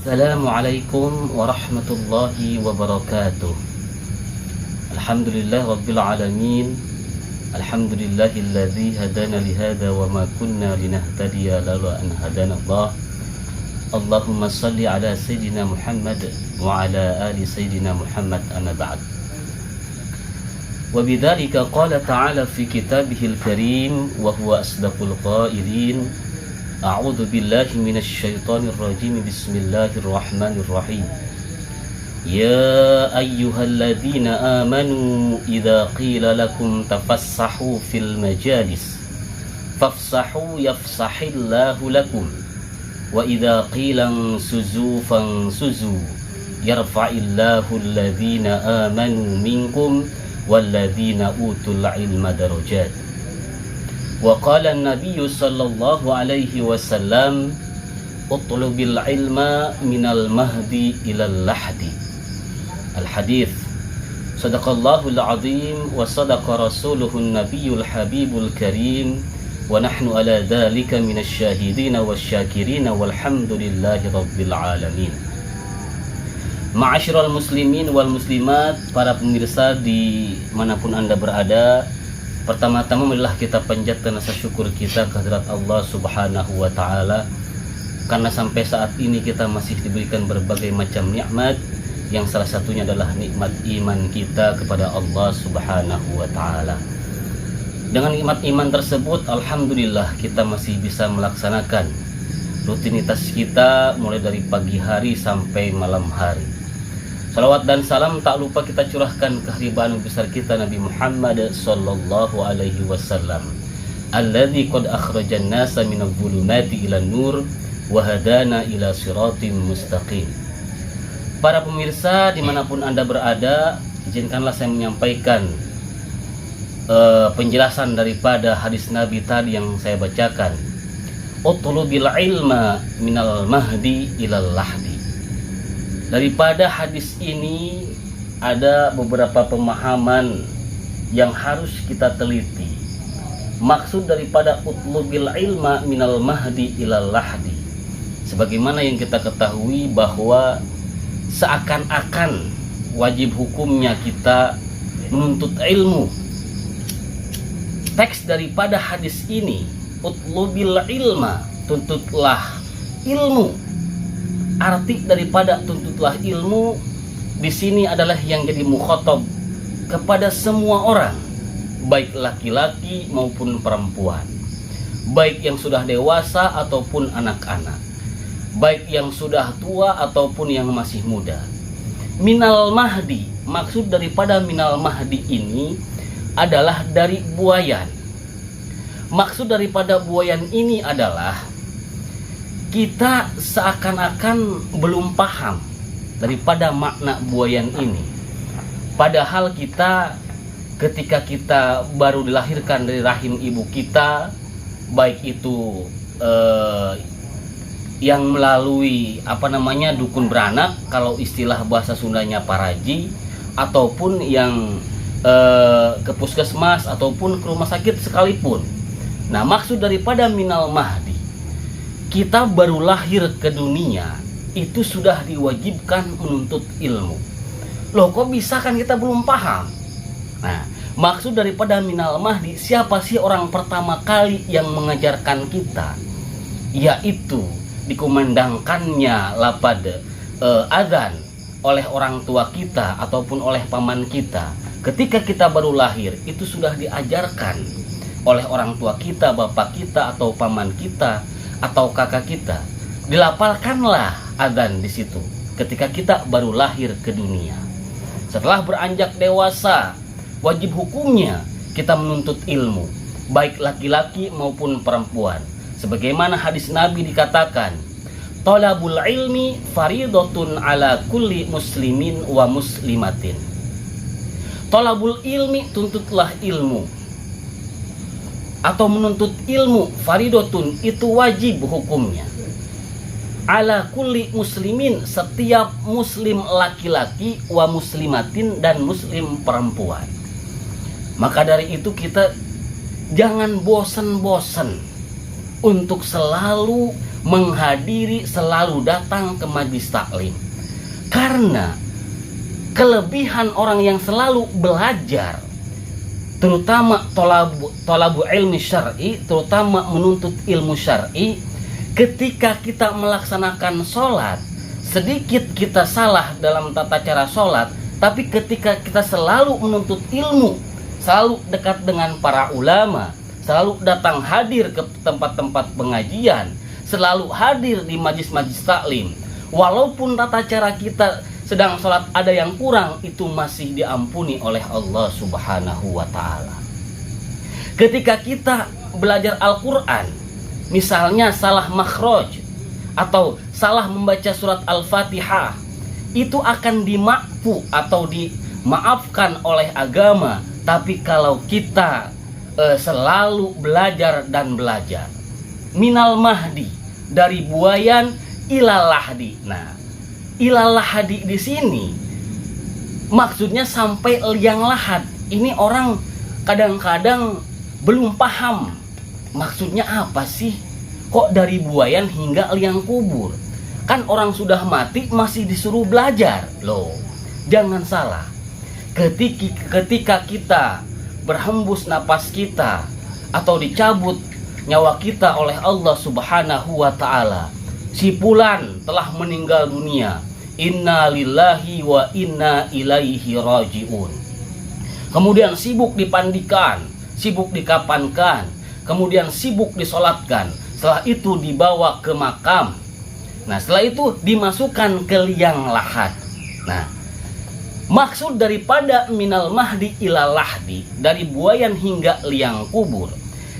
Assalamualaikum warahmatullahi wabarakatuh. Alhamdulillah rabbil alamin. Alhamdulillahilladzi hadana lihada wa ma kunna linahtadiya laula an hadana Allah. Allahumma salli ala sayyidina Muhammad wa ala ali sayyidina Muhammad, amma ba'd. Wa bidzalika qala ta'ala fi kitabihil karim wa huwa asdaqul qailin. A'udzu billahi minasy syaithanir rajim. Bismillahirrahmanirrahim. Ya ayyuhalladzina amanu idza qila lakum tafassahu fil majalis fafsahu yafsahillahu lakum wa idza qila ansuzu fansuzu yarfa'illahu alladzina amanu minkum walladzina utul ilma darajat. Wa qala an-nabiy sallallahu alaihi wasallam utlubil ilma minal mahdi ilal lahdi. Al-hadith. Sadaqallahul azim wa sadaqa rasuluhun nabiyul habibul karim wa nahnu ala dhalika minasy syahidin wasyakirin walhamdulillahi rabbil alamin. Ma'asyiral muslimin wal muslimat, para pemirsa di manapun Anda berada, pertama-tama marilah kita panjatkan rasa syukur kita kehadirat Allah Subhanahu wa taala karena sampai saat ini kita masih diberikan berbagai macam nikmat, yang salah satunya adalah nikmat iman kita kepada Allah Subhanahu wa taala. Dengan nikmat iman tersebut, alhamdulillah kita masih bisa melaksanakan rutinitas kita mulai dari pagi hari sampai malam hari. Salawat dan salam tak lupa kita curahkan ke haribaan besar kita Nabi Muhammad sallallahu alaihi wasallam, alladzi qad akhrajan nasa minadh dhulumati ilan nur wa hadana ila siratim mustaqim. Para pemirsa dimanapun Anda berada, izinkanlah saya menyampaikan penjelasan daripada hadis Nabi tadi yang saya bacakan. Utlubil ilma minal mahdi ilal lahdi. Daripada hadis ini ada beberapa pemahaman yang harus kita teliti. Maksud daripada utlubil ilma minal mahdi ilal lahdi, sebagaimana yang kita ketahui bahwa seakan-akan wajib hukumnya kita menuntut ilmu. Teks daripada hadis ini, utlubil ilma, tuntutlah ilmu. Arti daripada tuntutlah ilmu di sini adalah yang jadi mukhatab kepada semua orang, baik laki-laki maupun perempuan, baik yang sudah dewasa ataupun anak-anak, baik yang sudah tua ataupun yang masih muda. Minal mahdi, maksud daripada minal mahdi ini adalah dari buayan. Maksud daripada buayan ini adalah kita seakan-akan belum paham daripada makna buayan ini. Padahal kita ketika kita baru dilahirkan dari rahim ibu kita, baik itu yang melalui dukun beranak, kalau istilah bahasa Sundanya paraji, ataupun yang ke puskesmas ataupun ke rumah sakit sekalipun. Nah, maksud daripada minal mahdi, kita baru lahir ke dunia, itu sudah diwajibkan menuntut ilmu. Loh, kok bisa kan kita belum paham? Nah, maksud daripada minal mahdi, siapa sih orang pertama kali yang mengajarkan kita? Yaitu dikumandangkannya lapad adzan oleh orang tua kita ataupun oleh paman kita. Ketika kita baru lahir, itu sudah diajarkan oleh orang tua kita, bapak kita atau paman kita atau kakak kita. Dilapalkanlah adzan di situ ketika kita baru lahir ke dunia. Setelah beranjak dewasa, wajib hukumnya kita menuntut ilmu, baik laki-laki maupun perempuan. Sebagaimana hadis Nabi dikatakan, talabul ilmi faridatun ala kulli muslimin wa muslimatin. Talabul ilmi, tuntutlah ilmu, atau menuntut ilmu, faridatun, itu wajib hukumnya, ala kulli muslimin, setiap muslim laki-laki, wa muslimatin, dan muslim perempuan. Maka dari itu kita jangan bosan-bosan untuk selalu menghadiri, selalu datang ke majlis taklim. Karena kelebihan orang yang selalu belajar, terutama tolabu ilmi syar'i, terutama menuntut ilmu syar'i, ketika kita melaksanakan sholat, sedikit kita salah dalam tata cara sholat, tapi ketika kita selalu menuntut ilmu, selalu dekat dengan para ulama, selalu datang hadir ke tempat-tempat pengajian, selalu hadir di majlis-majlis taklim, walaupun tata cara kita sedang sholat ada yang kurang, itu masih diampuni oleh Allah Subhanahu wa ta'ala. Ketika kita belajar Al-Quran, misalnya salah makhraj atau salah membaca surat Al-Fatihah, itu akan dimakfu atau dimaafkan oleh agama. Tapi kalau kita selalu belajar dan belajar, minal mahdi, dari buayan ilal lahdi. Nah, ilal lahdi di sini maksudnya sampai liang lahat. Ini orang kadang-kadang belum paham maksudnya apa sih, kok dari buayan hingga liang kubur. Kan orang sudah mati masih disuruh belajar. Loh, jangan salah. Ketika kita berhembus napas kita atau dicabut nyawa kita oleh Allah Subhanahu wa ta'ala, si fulan telah meninggal dunia, inna lillahi wa inna ilaihi rajiun. Kemudian sibuk dipandikan, sibuk dikapankan, kemudian sibuk disolatkan. Setelah itu dibawa ke makam. Nah, setelah itu dimasukkan ke liang lahat. Nah, maksud daripada minal mahdi ilal lahdi, dari buayan hingga liang kubur,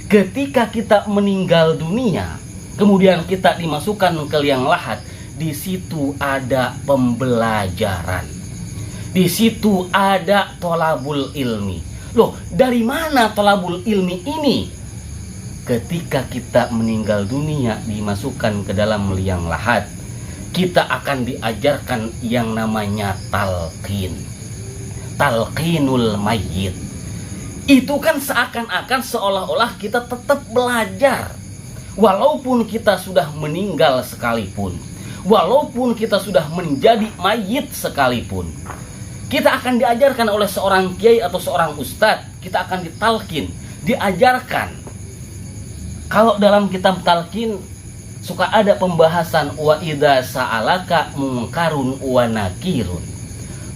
ketika kita meninggal dunia, kemudian kita dimasukkan ke liang lahat, di situ ada pembelajaran. Di situ ada tolabul ilmi. Loh, dari mana tolabul ilmi ini? Ketika kita meninggal dunia, dimasukkan ke dalam liang lahat, kita akan diajarkan yang namanya talqin. Talqinul mayyit. Itu kan seakan-akan seolah-olah kita tetap belajar, walaupun kita sudah meninggal sekalipun, walaupun kita sudah menjadi mayit sekalipun. Kita akan diajarkan oleh seorang kiai atau seorang ustadz, kita akan ditalkin, diajarkan. Kalau dalam kitab talqin suka ada pembahasan wa idza sa'alaka munkarun wa nakirun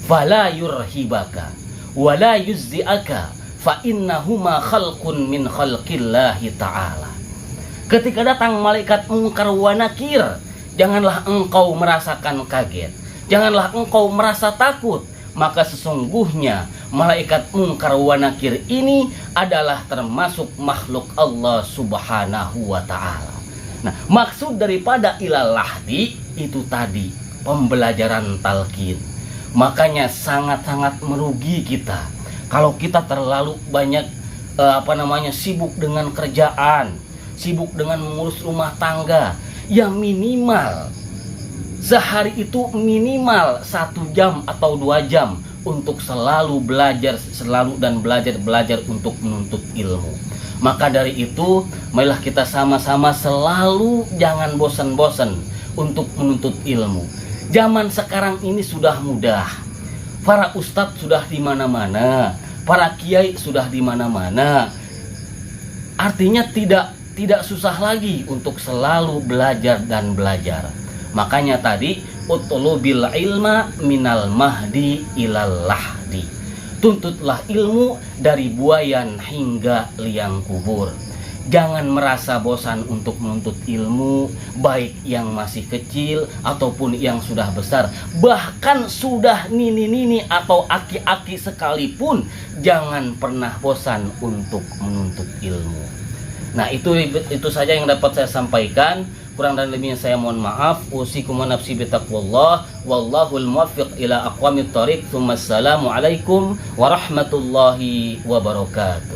fala yurhibaka wala yuzdiaka fa innahuma khalqun min khalqillahi ta'ala. Ketika datang malaikat munkar wa nakir, janganlah engkau merasakan kaget, janganlah engkau merasa takut, maka sesungguhnya malaikat munkar wa nakir ini adalah termasuk makhluk Allah Subhanahu wa ta'ala. Nah, maksud daripada ilal lahdi itu tadi pembelajaran talqin. Makanya sangat-sangat merugi kita kalau kita terlalu banyak sibuk dengan kerjaan, sibuk dengan mengurus rumah tangga. Yang minimal sehari itu minimal 1 jam atau 2 jam untuk selalu belajar, selalu dan belajar untuk menuntut ilmu. Maka dari itu, marilah kita sama-sama selalu jangan bosan-bosan untuk menuntut ilmu. Zaman sekarang ini sudah mudah. Para ustadz sudah di mana-mana, para kiai sudah di mana-mana. Artinya tidak susah lagi untuk selalu belajar dan belajar. Makanya tadi utlubil ilma minal mahdi ilal lahdi. Tuntutlah ilmu dari buayan hingga liang kubur. Jangan merasa bosan untuk menuntut ilmu, baik yang masih kecil ataupun yang sudah besar. Bahkan sudah nini-nini atau aki-aki sekalipun, jangan pernah bosan untuk menuntut ilmu. Nah, itu saja yang dapat saya sampaikan. Kurang dan lebihnya saya mohon maaf. Usikum wa nafsi bitaqwallah. Wallahul muwaffiq ila aqwamit thoriq. Assalamualaikum warahmatullahi wabarakatuh.